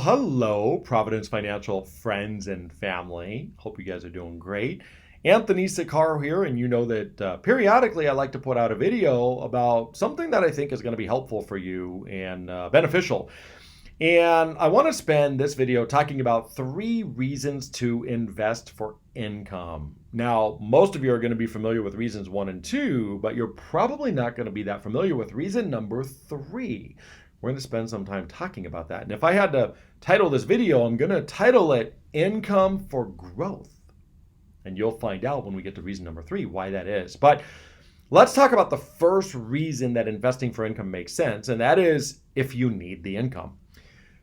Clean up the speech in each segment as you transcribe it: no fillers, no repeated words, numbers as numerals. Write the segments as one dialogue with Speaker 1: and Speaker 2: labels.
Speaker 1: Hello, Providence Financial friends and family. Hope you guys are doing great. Anthony Sicaro here, and you know that periodically I like to put out a video about something that I think is going to be helpful for you and beneficial. And I want to spend this video talking about 3 reasons to invest for income. Now, most of you are going to be familiar with reasons 1 and 2, but you're probably not going to be that familiar with reason number 3. We're going to spend some time talking about that. And if I had to title this video, I'm going to title it Income for Growth. And you'll find out when we get to reason number 3 why that is. But let's talk about the first reason that investing for income makes sense, and that is if you need the income.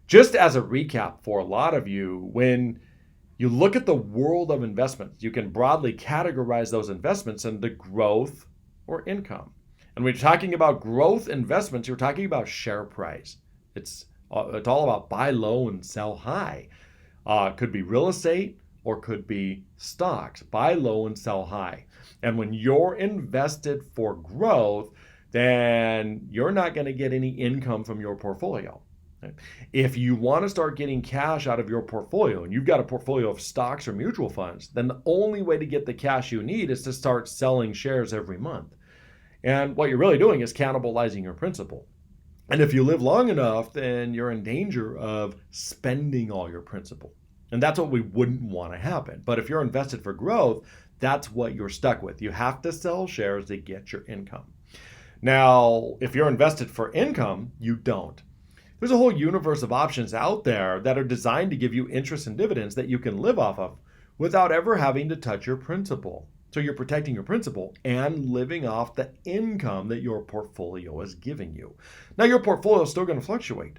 Speaker 1: Just as a recap for a lot of you, when you look at the world of investments, you can broadly categorize those investments into growth or income. And when you're talking about growth investments, you're talking about share price. It's all about buy low and sell high. Could be real estate or could be stocks. Buy low and sell high. And when you're invested for growth, then you're not going to get any income from your portfolio. If you want to start getting cash out of your portfolio and you've got a portfolio of stocks or mutual funds, then the only way to get the cash you need is to start selling shares every month. And what you're really doing is cannibalizing your principal. And if you live long enough, then you're in danger of spending all your principal. And that's what we wouldn't want to happen. But if you're invested for growth, that's what you're stuck with. You have to sell shares to get your income. Now, if you're invested for income, you don't. There's a whole universe of options out there that are designed to give you interest and dividends that you can live off of without ever having to touch your principal. So you're protecting your principal and living off the income that your portfolio is giving you. Now, your portfolio is still going to fluctuate,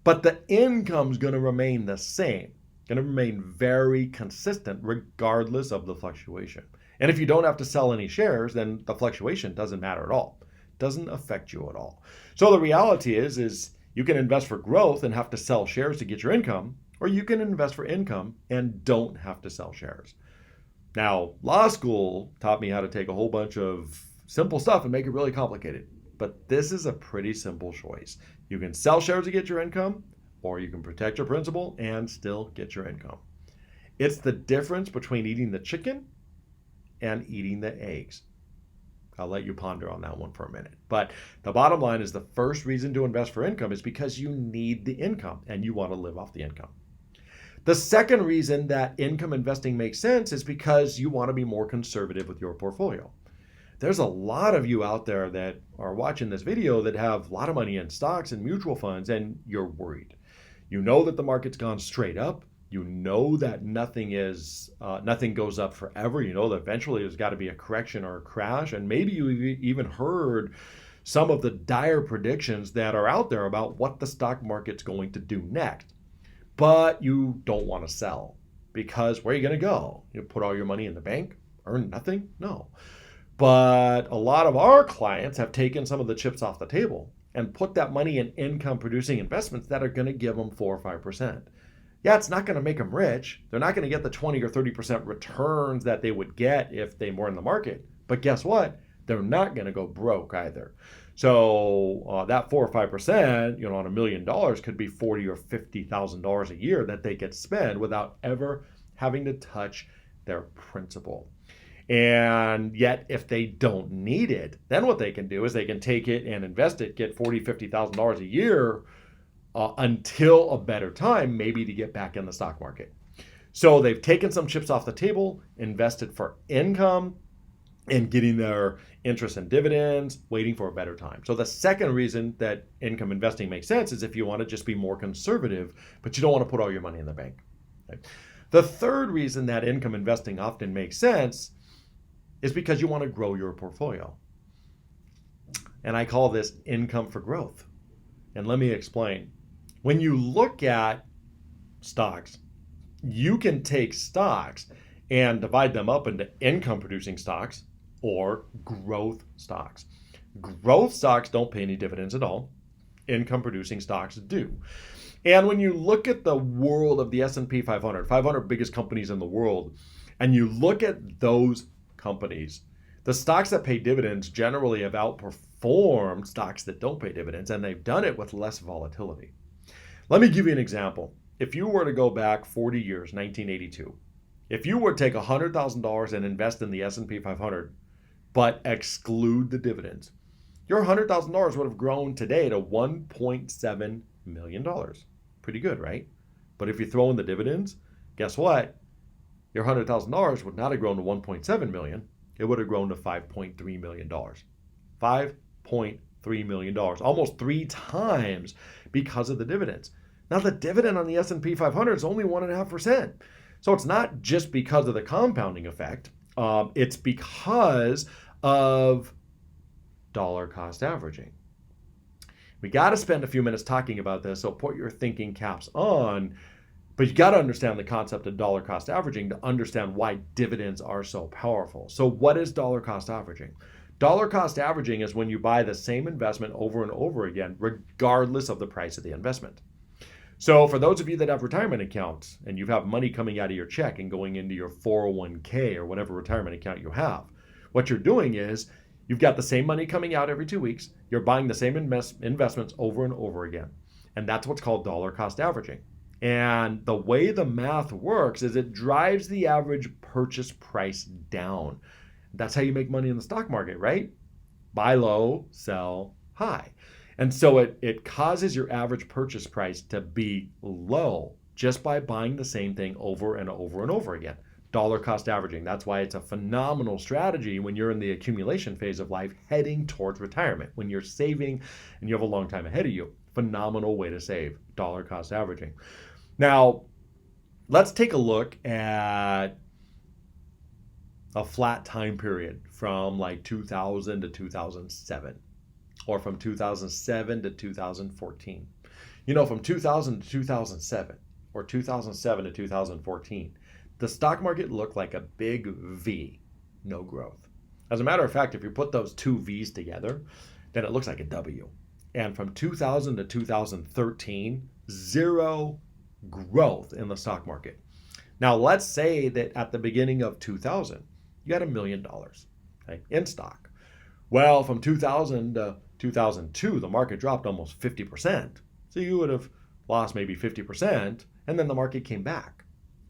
Speaker 1: but the income is going to remain the same, going to remain very consistent regardless of the fluctuation. And if you don't have to sell any shares, then the fluctuation doesn't matter at all. It doesn't affect you at all. So the reality is you can invest for growth and have to sell shares to get your income, or you can invest for income and don't have to sell shares. Now, law school taught me how to take a whole bunch of simple stuff and make it really complicated. But this is a pretty simple choice. You can sell shares to get your income, or you can protect your principal and still get your income. It's the difference between eating the chicken and eating the eggs. I'll let you ponder on that one for a minute. But the bottom line is the first reason to invest for income is because you need the income and you want to live off the income. The second reason that income investing makes sense is because you want to be more conservative with your portfolio. There's a lot of you out there that are watching this video that have a lot of money in stocks and mutual funds, and you're worried. You know that the market's gone straight up. You know that nothing goes up forever. You know that eventually there's got to be a correction or a crash. And maybe you even heard some of the dire predictions that are out there about what the stock market's going to do next. But you don't want to sell because where are you going to go? You put all your money in the bank, earn nothing? No. But a lot of our clients have taken some of the chips off the table and put that money in income producing investments that are going to give them 4 or 5%. Yeah, it's not going to make them rich. They're not going to get the 20 or 30% returns that they would get if they were in the market. But guess what? They're not going to go broke either. So that 4 or 5%, on $1 million could be $40,000 or $50,000 a year that they could spend without ever having to touch their principal. And yet, if they don't need it, then what they can do is they can take it and invest it, get $40,000, $50,000 a year until a better time, maybe to get back in the stock market. So they've taken some chips off the table, invested for income, and getting their interest and dividends, waiting for a better time. So the second reason that income investing makes sense is if you want to just be more conservative, but you don't want to put all your money in the bank. Okay? The third reason that income investing often makes sense is because you want to grow your portfolio. And I call this income for growth. And let me explain. When you look at stocks, you can take stocks and divide them up into income producing stocks or growth stocks. Growth stocks don't pay any dividends at all. Income producing stocks do. And when you look at the world of the S&P 500 biggest companies in the world, and you look at those companies, the stocks that pay dividends generally have outperformed stocks that don't pay dividends, and they've done it with less volatility. Let me give you an example. if you were to go back 40 years, 1982, if you were to take $100,000 and invest in the S&P 500, but exclude the dividends, your $100,000 would have grown today to $1.7 million. Pretty good, right? But if you throw in the dividends, guess what? Your $100,000 would not have grown to 1.7 million. It would have grown to $5.3 million. $5.3 million, almost 3 times because of the dividends. Now the dividend on the S&P 500 is only 1.5%. So it's not just because of the compounding effect. It's because of dollar cost averaging. We got to spend a few minutes talking about this, so put your thinking caps on. But you got to understand the concept of dollar cost averaging to understand why dividends are so powerful. So what is dollar cost averaging? Dollar cost averaging is when you buy the same investment over and over again, regardless of the price of the investment. So for those of you that have retirement accounts and you have money coming out of your check and going into your 401k or whatever retirement account you have, what you're doing is you've got the same money coming out every 2 weeks. You're buying the same investments over and over again. And that's what's called dollar cost averaging. And the way the math works is it drives the average purchase price down. That's how you make money in the stock market, right? Buy low, sell high. And so it causes your average purchase price to be low just by buying the same thing over and over and over again. Dollar cost averaging. That's why it's a phenomenal strategy when you're in the accumulation phase of life heading towards retirement. When you're saving and you have a long time ahead of you. Phenomenal way to save. Dollar cost averaging. Now, let's take a look at a flat time period from like 2000 to 2007 or from 2007 to 2014. You know, from 2000 to 2007 or 2007 to 2014, the stock market looked like a big V, no growth. As a matter of fact, if you put those two V's together, then it looks like a W. And from 2000 to 2013, zero growth in the stock market. Now, let's say that at the beginning of 2000, you had $1 million, okay, in stock. Well, from 2000 to 2002, the market dropped almost 50%. So you would have lost maybe 50%, and then the market came back.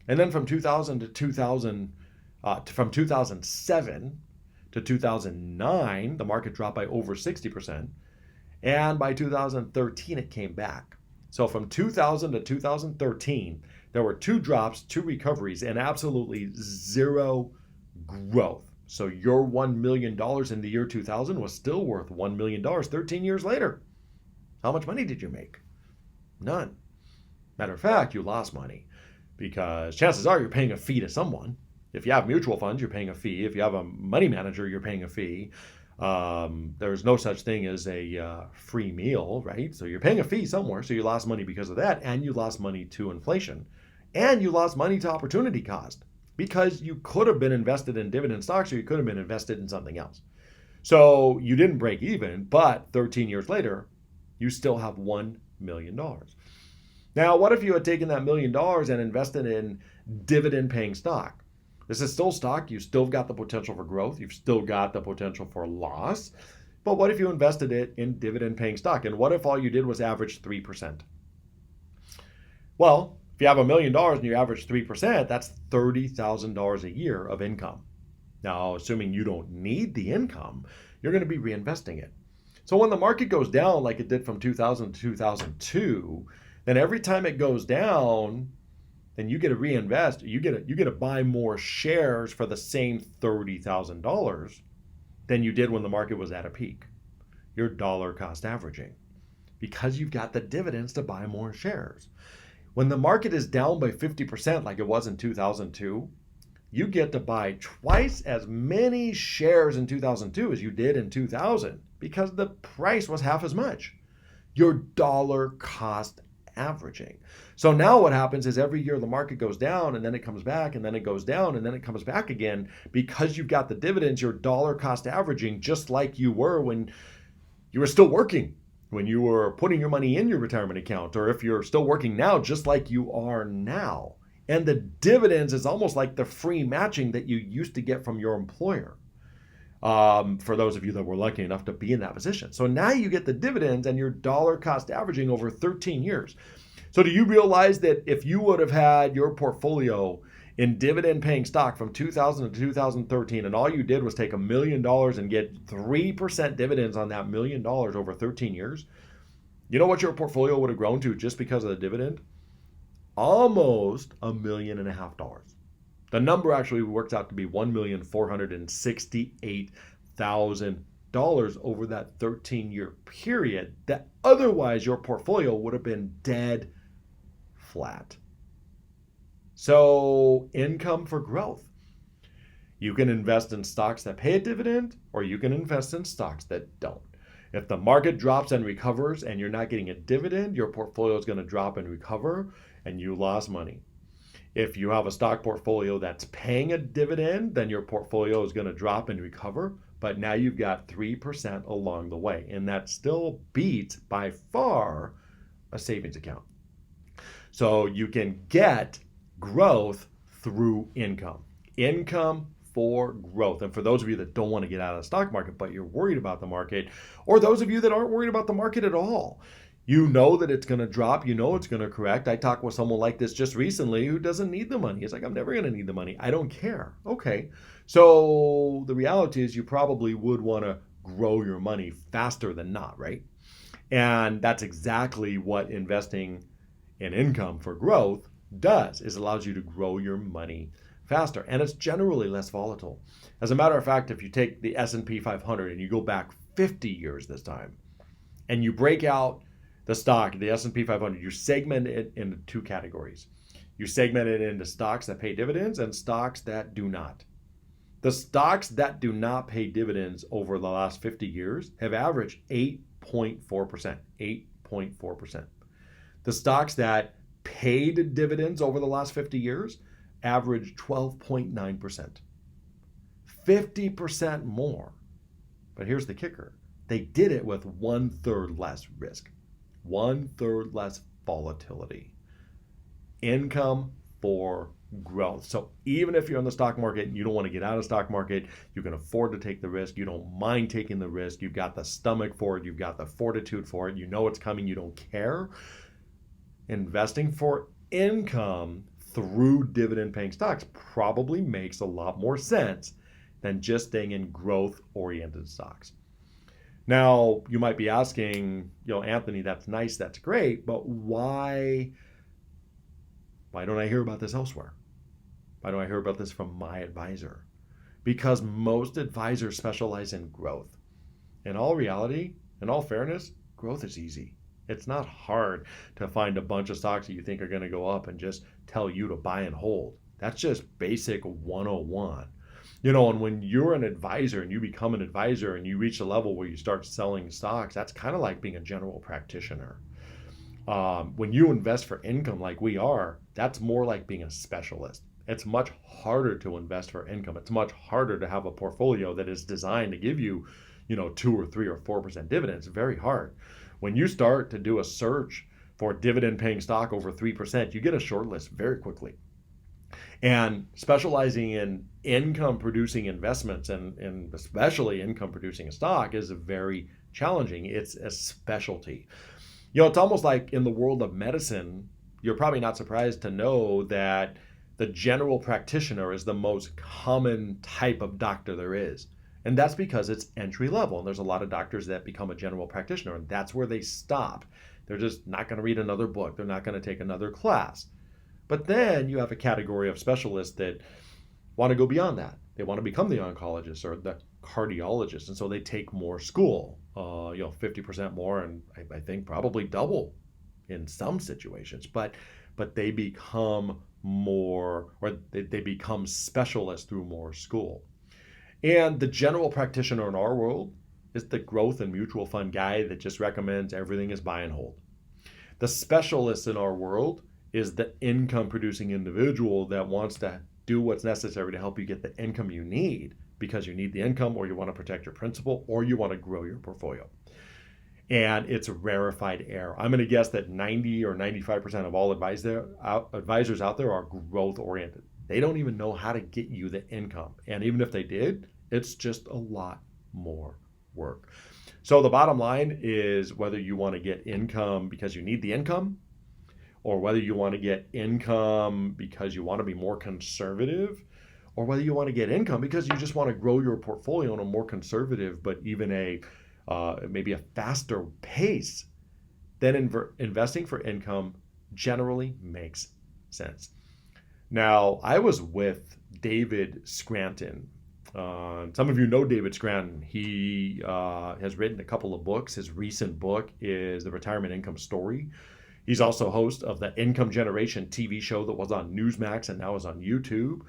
Speaker 1: And then from 2000 to 2007 to 2009, the market dropped by over 60%. And by 2013, it came back. So from 2000 to 2013, there were 2 drops, 2 recoveries, and absolutely zero growth. So your $1 million in the year 2000 was still worth $1 million 13 years later. How much money did you make? None. Matter of fact, you lost money because chances are you're paying a fee to someone. If you have mutual funds, you're paying a fee. If you have a money manager, you're paying a fee. There's no such thing as a free meal, right? So you're paying a fee somewhere. So you lost money because of that, and you lost money to inflation, and you lost money to opportunity cost because you could have been invested in dividend stocks or you could have been invested in something else. So you didn't break even, but 13 years later, you still have $1 million. Now, what if you had taken that $1 million and invested in dividend paying stock? This is still stock. You've still got the potential for growth. You've still got the potential for loss. But what if you invested it in dividend paying stock? And what if all you did was average 3%? Well, if you have $1 million and you average 3%, that's $30,000 a year of income. Now, assuming you don't need the income, you're going to be reinvesting it. So when the market goes down like it did from 2000 to 2002, then every time it goes down, then you get to reinvest. You get to buy more shares for the same $30,000 than you did when the market was at a peak. You're dollar cost averaging because you've got the dividends to buy more shares. When the market is down by 50% like it was in 2002, you get to buy twice as many shares in 2002 as you did in 2000 because the price was half as much. You're dollar cost averaging. So now what happens is every year the market goes down and then it comes back and then it goes down and then it comes back again because you've got the dividends. You're dollar cost averaging just like you were when you were still working, when you were putting your money in your retirement account, or if you're still working now, just like you are now. And the dividends is almost like the free matching that you used to get from your employer. For those of you that were lucky enough to be in that position. So now you get the dividends and you're dollar cost averaging over 13 years. So do you realize that if you would have had your portfolio in dividend paying stock from 2000 to 2013 and all you did was take $1 million and get 3% dividends on that $1 million over 13 years, you know what your portfolio would have grown to just because of the dividend? Almost $1.5 million. The number actually works out to be $1,468,000 over that 13-year period that otherwise your portfolio would have been dead flat. So, income for growth. You can invest in stocks that pay a dividend, or you can invest in stocks that don't. If the market drops and recovers and you're not getting a dividend, your portfolio is going to drop and recover and you lost money. If you have a stock portfolio that's paying a dividend, then your portfolio is going to drop and recover, but now you've got 3% along the way, and that still beats by far a savings account. So you can get growth through income. Income for growth. And for those of you that don't want to get out of the stock market, but you're worried about the market, or those of you that aren't worried about the market at all, you know that it's going to drop, you know it's going to correct. I talked with someone like this just recently who doesn't need the money. He's like, I'm never going to need the money. I don't care. Okay. So the reality is you probably would want to grow your money faster than not, right? And that's exactly what investing in income for growth does, is allows you to grow your money faster, and it's generally less volatile. As a matter of fact, if you take the S&P 500 and you go back 50 years this time and you break out the stock, the S&P 500, you segment it into two categories. You segment it into stocks that pay dividends and stocks that do not. The stocks that do not pay dividends over the last 50 years have averaged 8.4%. 8.4%. The stocks that paid dividends over the last 50 years averaged 12.9%. 50% more. But here's the kicker. They did it with 1/3 less risk. 1/3 less volatility. Income for growth. So even if you're in the stock market and you don't want to get out of the stock market, you can afford to take the risk. You don't mind taking the risk. You've got the stomach for it. You've got the fortitude for it. You know it's coming. You don't care. Investing for income through dividend paying stocks probably makes a lot more sense than just staying in growth oriented stocks. Now, you might be asking, Anthony, that's nice, that's great, but why don't I hear about this elsewhere? Why don't I hear about this from my advisor? Because most advisors specialize in growth. In all reality, in all fairness, growth is easy. It's not hard to find a bunch of stocks that you think are going to go up and just tell you to buy and hold. That's just basic 101. And when you're an advisor and you become an advisor and you reach a level where you start selling stocks, that's kind of like being a general practitioner. When you invest for income like we are, that's more like being a specialist. It's much harder to invest for income. It's much harder to have a portfolio that is designed to give you, 2 or 3 or 4% dividends. It's very hard. When you start to do a search for dividend paying stock over 3%, you get a short list very quickly. And specializing in income producing investments and especially income producing a stock is very challenging. It's a specialty. It's almost like in the world of medicine, you're probably not surprised to know that the general practitioner is the most common type of doctor there is. And that's because it's entry level. And there's a lot of doctors that become a general practitioner, and that's where they stop. They're just not going to read another book. They're not going to take another class. But then you have a category of specialists that want to go beyond that. They want to become the oncologist or the cardiologist. And so they take more school, 50% more, and I think probably double in some situations. But they become more, or they become specialists through more school. And the general practitioner in our world is the growth and mutual fund guy that just recommends everything is buy and hold. The specialist in our world is the income producing individual that wants to do what's necessary to help you get the income you need because you need the income, or you want to protect your principal, or you want to grow your portfolio. And it's rarefied air. I'm going to guess that 90 or 95% of all advisors out there are growth oriented. They don't even know how to get you the income. And even if they did, it's just a lot more work. So the bottom line is, whether you want to get income because you need the income, or whether you want to get income because you want to be more conservative, or whether you want to get income because you just want to grow your portfolio in a more conservative, but even maybe a faster pace, then investing for income generally makes sense. Now, I was with David Scranton. Some of you know David Scranton. He has written a couple of books. His recent book is The Retirement Income Story. He's also host of the Income Generation TV show that was on Newsmax and now is on YouTube.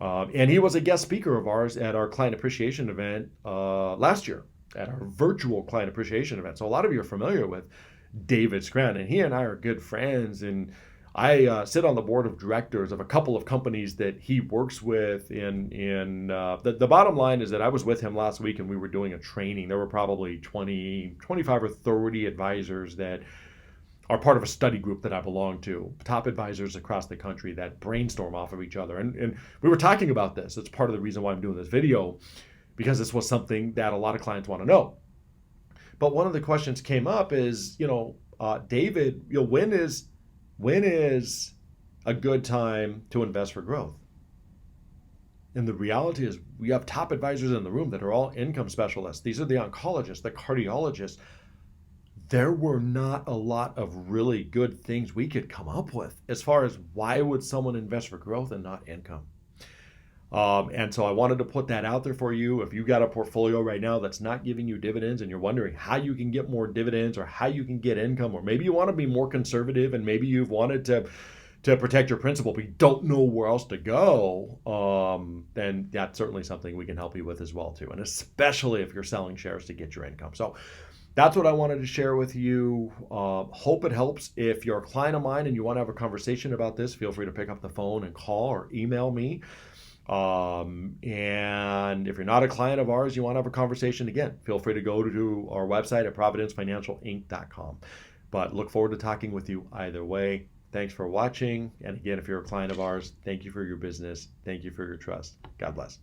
Speaker 1: And he was a guest speaker of ours at our client appreciation event last year, at our virtual client appreciation event. So a lot of you are familiar with David Scranton. He and I are good friends, and I sit on the board of directors of a couple of companies that he works with. The bottom line is that I was with him last week and we were doing a training. There were probably 25 or 30 advisors that are part of a study group that I belong to, top advisors across the country that brainstorm off of each other. And we were talking about this. It's part of the reason why I'm doing this video, because this was something that a lot of clients want to know. But one of the questions came up is, David, when is a good time to invest for growth? And the reality is we have top advisors in the room that are all income specialists. These are the oncologists, the cardiologists. There were not a lot of really good things we could come up with as far as why would someone invest for growth and not income. And so I wanted to put that out there for you. If you got a portfolio right now that's not giving you dividends and you're wondering how you can get more dividends or how you can get income, or maybe you want to be more conservative and maybe you've wanted to protect your principal but you don't know where else to go, then that's certainly something we can help you with as well too. And especially if you're selling shares to get your income. So that's what I wanted to share with you. Hope it helps. If you're a client of mine and you want to have a conversation about this, feel free to pick up the phone and call or email me. And if you're not a client of ours, you want to have a conversation, again, feel free to go to our website at providencefinancialinc.com. But look forward to talking with you either way. Thanks for watching. And again, if you're a client of ours, thank you for your business. Thank you for your trust. God bless.